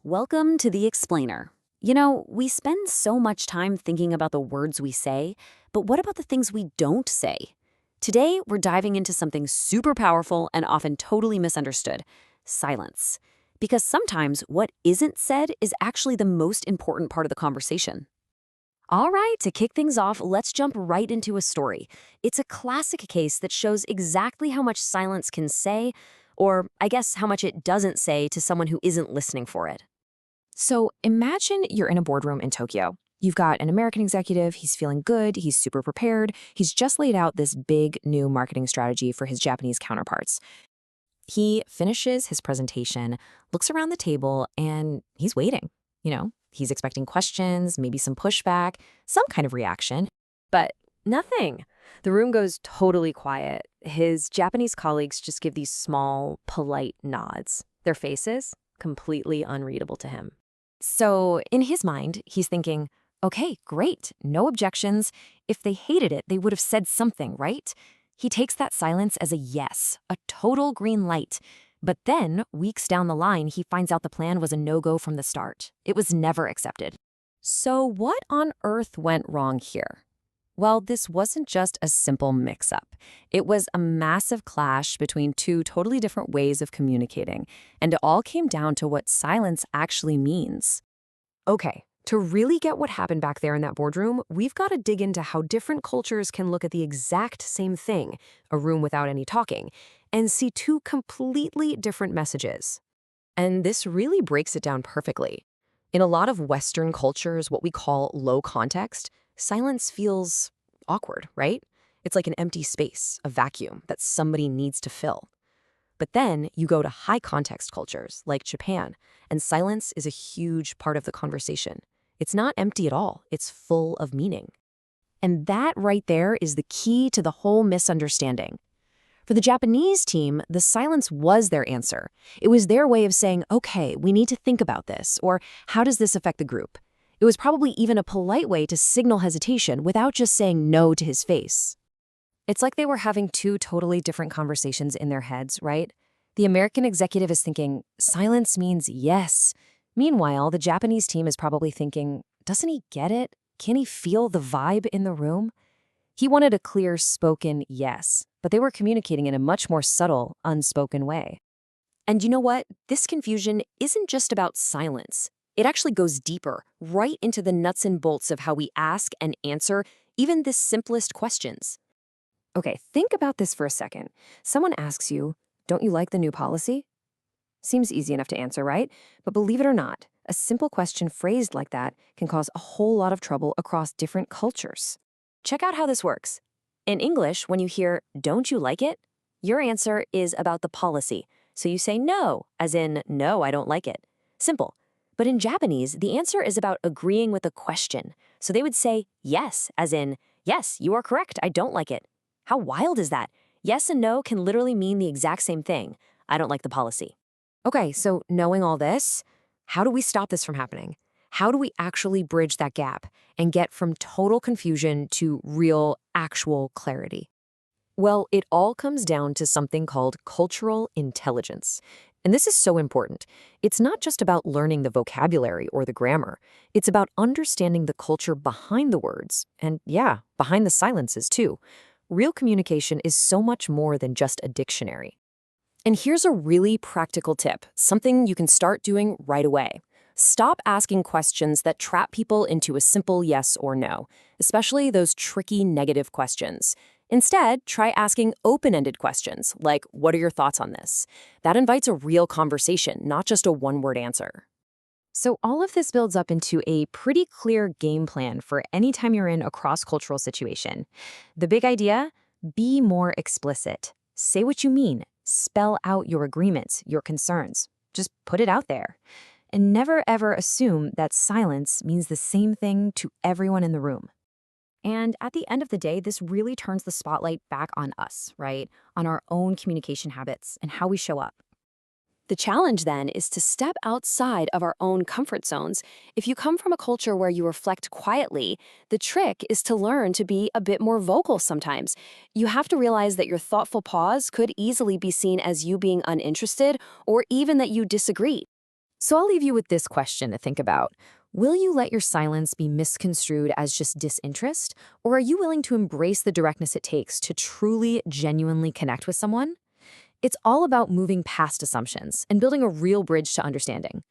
Welcome to The Explainer. You know, we spend so much time thinking about the words we say, but what about the things we don't say? Today, we're diving into something super powerful and often totally misunderstood: silence. Because sometimes what isn't said is actually the most important part of the conversation. All right, to kick things off, let's jump right into a story. It's a classic case that shows exactly how much silence can say, or I guess how much it doesn't say to someone who isn't listening for it. So imagine you're in a boardroom in Tokyo. You've got an American executive, he's feeling good, he's super prepared, he's just laid out this big new marketing strategy for his Japanese counterparts. He finishes his presentation, looks around the table, and he's waiting. He's expecting questions, maybe some pushback, some kind of reaction. But nothing. The room goes totally quiet. His Japanese colleagues just give these small, polite nods. Their faces, completely unreadable to him. So in his mind, he's thinking, okay, great, no objections. If they hated it, they would have said something, right? He takes that silence as a yes, a total green light. But then, weeks down the line, he finds out the plan was a no-go from the start. It was never accepted. So what on earth went wrong here? Well, this wasn't just a simple mix-up. It was a massive clash between two totally different ways of communicating, and it all came down to what silence actually means. Okay, to really get what happened back there in that boardroom, we've got to dig into how different cultures can look at the exact same thing, a room without any talking, and see two completely different messages. And this really breaks it down perfectly. In a lot of Western cultures, what we call low context, silence feels awkward, right? It's like an empty space, a vacuum that somebody needs to fill. But then you go to high context cultures like Japan, and silence is a huge part of the conversation. It's not empty at all, it's full of meaning. And that right there is the key to the whole misunderstanding. For the Japanese team, the silence was their answer. It was their way of saying, okay, we need to think about this, or how does this affect the group? It was probably even a polite way to signal hesitation without just saying no to his face. It's like they were having two totally different conversations in their heads, right? The American executive is thinking, silence means yes. Meanwhile, the Japanese team is probably thinking, doesn't he get it? Can he feel the vibe in the room? He wanted a clear, spoken yes, but they were communicating in a much more subtle, unspoken way. And you know what? This confusion isn't just about silence. It actually goes deeper, right into the nuts and bolts of how we ask and answer even the simplest questions. Okay, think about this for a second. Someone asks you, don't you like the new policy? Seems easy enough to answer, right? But believe it or not, a simple question phrased like that can cause a whole lot of trouble across different cultures. Check out how this works. In English, when you hear, don't you like it? Your answer is about the policy. So you say no, as in, no, I don't like it. Simple. But in Japanese, the answer is about agreeing with a question. So they would say yes, as in, yes, you are correct, I don't like it. How wild is that? Yes and no can literally mean the exact same thing. I don't like the policy. Okay, so knowing all this, how do we stop this from happening? How do we actually bridge that gap and get from total confusion to real, actual clarity? Well, it all comes down to something called cultural intelligence. And this is so important. It's not just about learning the vocabulary or the grammar. It's about understanding the culture behind the words, and yeah, behind the silences too. Real communication is so much more than just a dictionary. And here's a really practical tip, something you can start doing right away. Stop asking questions that trap people into a simple yes or no, especially those tricky negative questions. Instead, try asking open-ended questions, like, what are your thoughts on this? That invites a real conversation, not just a one-word answer. So all of this builds up into a pretty clear game plan for any time you're in a cross-cultural situation. The big idea? Be more explicit. Say what you mean. Spell out your agreements, your concerns. Just put it out there. And never ever assume that silence means the same thing to everyone in the room. And at the end of the day, this really turns the spotlight back on us, right? On our own communication habits and how we show up. The challenge then is to step outside of our own comfort zones. If you come from a culture where you reflect quietly, the trick is to learn to be a bit more vocal sometimes. You have to realize that your thoughtful pause could easily be seen as you being uninterested or even that you disagree. So I'll leave you with this question to think about. Will you let your silence be misconstrued as just disinterest, or are you willing to embrace the directness it takes to truly, genuinely connect with someone? It's all about moving past assumptions and building a real bridge to understanding.